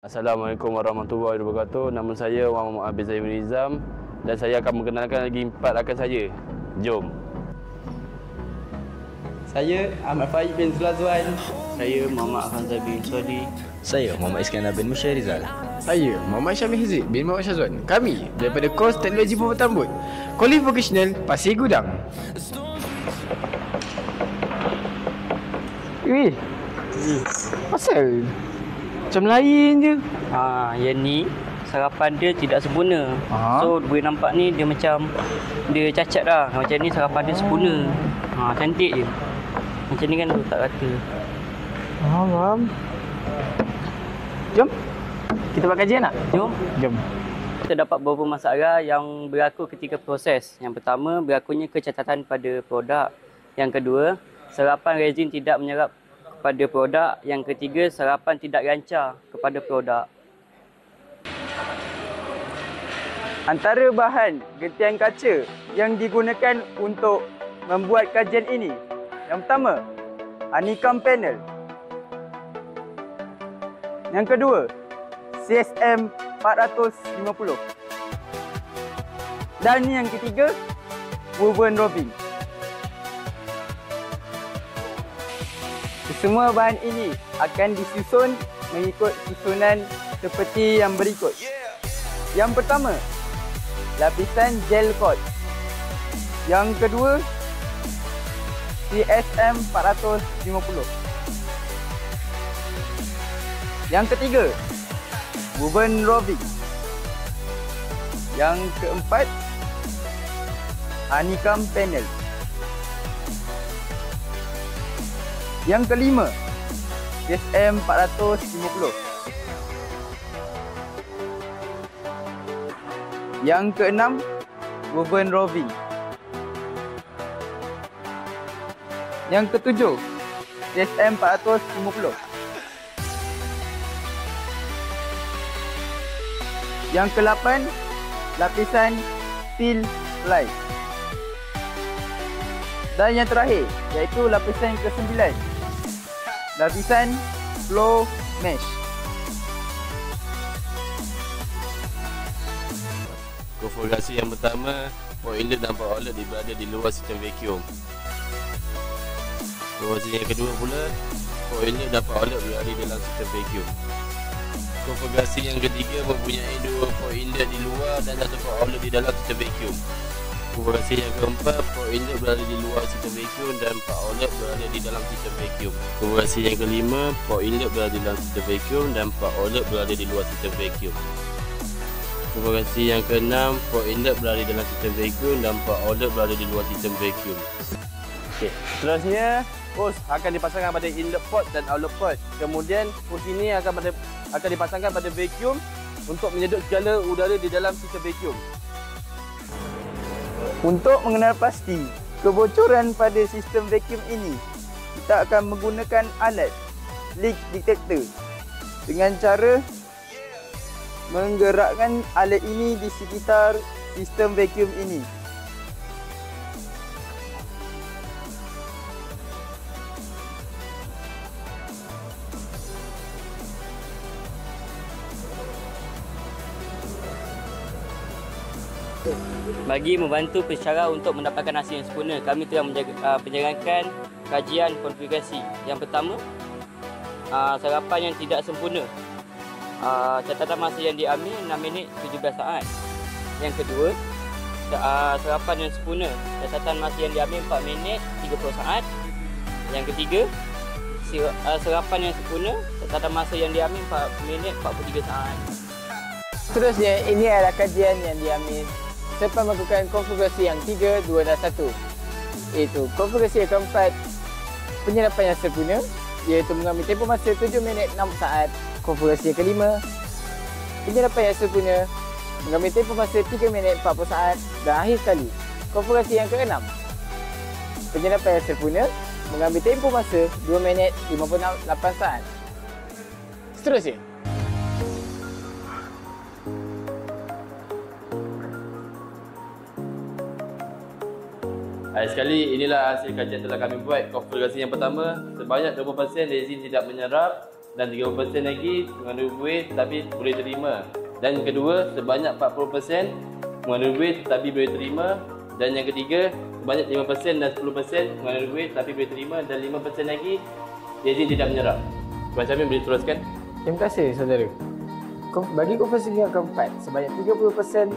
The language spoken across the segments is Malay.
Assalamualaikum warahmatullahi wabarakatuh. Nama saya Muhammad Abid Zahir Nizam dan saya akan mengenalkan lagi 4 rakan saya. Jom. Saya Ahmad Faik bin Zulazwan. Saya Muhammad Hamzah bin Sodi. Saya Muhammad Iskandar bin Musyarizal. Saya Muhammad Syamil Hizib bin Muhammad Syazwan. Kami daripada Kos Teknologi Pembuatan Tambut, Kuala Vocational Pasir Gudang. Weh, pasal macam lain je. Yang ni sarapan dia tidak sempurna. So boleh nampak ni dia macam dia cacat dah. Macam ni sarapan dia sempurna. Cantik je. Macam ni kan tak rata. Faham. Jom. Kita buat kajian tak? Jom. Jom. Kita dapat beberapa masalah yang berlaku ketika proses. Yang pertama, berlakunya kecacatan pada produk. Yang kedua, serapan resin tidak menyerap kepada produk. Yang ketiga, serapan tidak lancar kepada produk. Antara bahan gentian kaca yang digunakan untuk membuat kajian ini, yang pertama, honeycomb panel. Yang kedua, CSM 450. Dan yang ketiga, woven roving. Semua bahan ini akan disusun mengikut susunan seperti yang berikut. Yang pertama, lapisan gel coat. Yang kedua, CSM 450. Yang ketiga, woven roving. Yang keempat, honeycomb panel. Yang kelima, CSM 450. Yang keenam, woven roving. Yang ketujuh, CSM 450. Yang ke-8, lapisan steel ply. Dan yang terakhir, iaitu lapisan ke-9, lapisan flow mesh. Konfigurasi yang pertama, port inlet dan port outlet berada di luar sistem vacuum. Konfigurasi yang kedua pula, port inlet dan port outlet berada di dalam sistem vacuum. Konfigurasi yang ketiga mempunyai 2 port inlet di luar dan 1 port outlet di dalam sistem vacuum. Konfigurasi yang keempat, port inlet berada di luar sistem vacuum dan port outlet berada di dalam sistem vacuum. Konfigurasi yang kelima, port inlet berada di dalam sistem vacuum dan port outlet berada di luar sistem vacuum. Konfigurasi yang keenam, port inlet berada di dalam sistem vacuum dan port outlet berada di luar sistem vacuum. Okey, seterusnya hose akan dipasangkan pada inlet port dan outlet port. Kemudian hose ini akan dipasangkan pada vacuum untuk menyedut segala udara di dalam sistem vacuum. Untuk mengenal pasti kebocoran pada sistem vacuum ini, kita akan menggunakan alat leak detector dengan cara menggerakkan alat ini di sekitar sistem vacuum ini. Bagi membantu pensyarah untuk mendapatkan hasil yang sempurna, kami telah menjalankan kajian konfigurasi. Yang pertama, sarapan yang tidak sempurna. Catatan masa yang diambil 6 minit 17 saat. Yang kedua, sarapan yang sempurna. Catatan masa yang diambil 4 minit 30 saat. Yang ketiga, sarapan yang sempurna. Catatan masa yang diambil 4 minit 43 saat. Seterusnya, ini adalah kajian yang diambil selepas melakukan konfigurasi yang 3, 2 dan 1. Iaitu konfigurasi yang keempat, penyerapan yang sempurna, iaitu mengambil tempoh masa 7 minit 6 saat. Konfigurasi yang kelima, penyerapan yang sempurna, mengambil tempoh masa 3 minit 40 saat. Dan akhir sekali, konfigurasi yang keenam, penyerapan yang sempurna, mengambil tempoh masa 2 minit 58 saat. Seterusnya, Sekali, inilah hasil kajian telah kami buat. Konfigurasi yang pertama, sebanyak 20% resin tidak menyerap dan 30% lagi mengandung buih tetapi boleh terima. Dan yang kedua, sebanyak 40% mengandung buih tetapi boleh terima. Dan yang ketiga, sebanyak 5% dan 10% mengandung buih tetapi boleh terima. Dan 5% lagi rezin tidak menyerap. Tuan Syamil boleh teruskan? Terima kasih saudara. Bagi konversi yang keempat, sebanyak 30%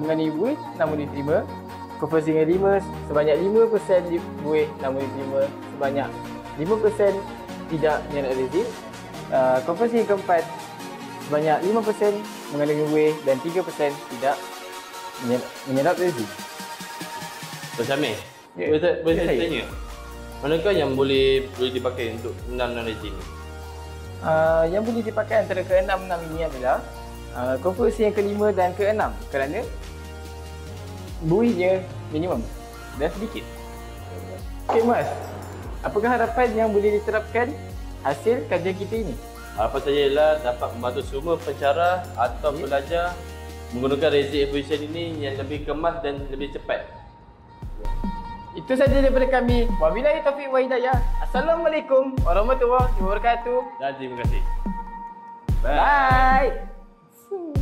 mengandungi buih namun diterima. Konversi yang 5, sebanyak 5% buih namun diterima. Sebanyak 5% tidak menyerap rezin. Konversi yang keempat, sebanyak 5% mengandungi buih dan 3% tidak menyerap rezin. Tuan Syamil, Ya. boleh Ya, saya saya. tanya? Manakah yang boleh dipakai untuk menanam rezin? Yang boleh dipakai antara ke-6 ini adalah konversi yang ke-5 dan ke-6 kerana buihnya minimum dan sedikit. Okey Mas, apakah harapan yang boleh diterapkan hasil kajian kita ini? Harapan saya ialah dapat membantu semua pencara atau pelajar menggunakan resin evolution ini yang lebih kemas dan lebih cepat. Itu saja daripada kami. Wabillahi taufiq wa hidayah. Assalamualaikum warahmatullahi wabarakatuh. Dan terima kasih. Bye.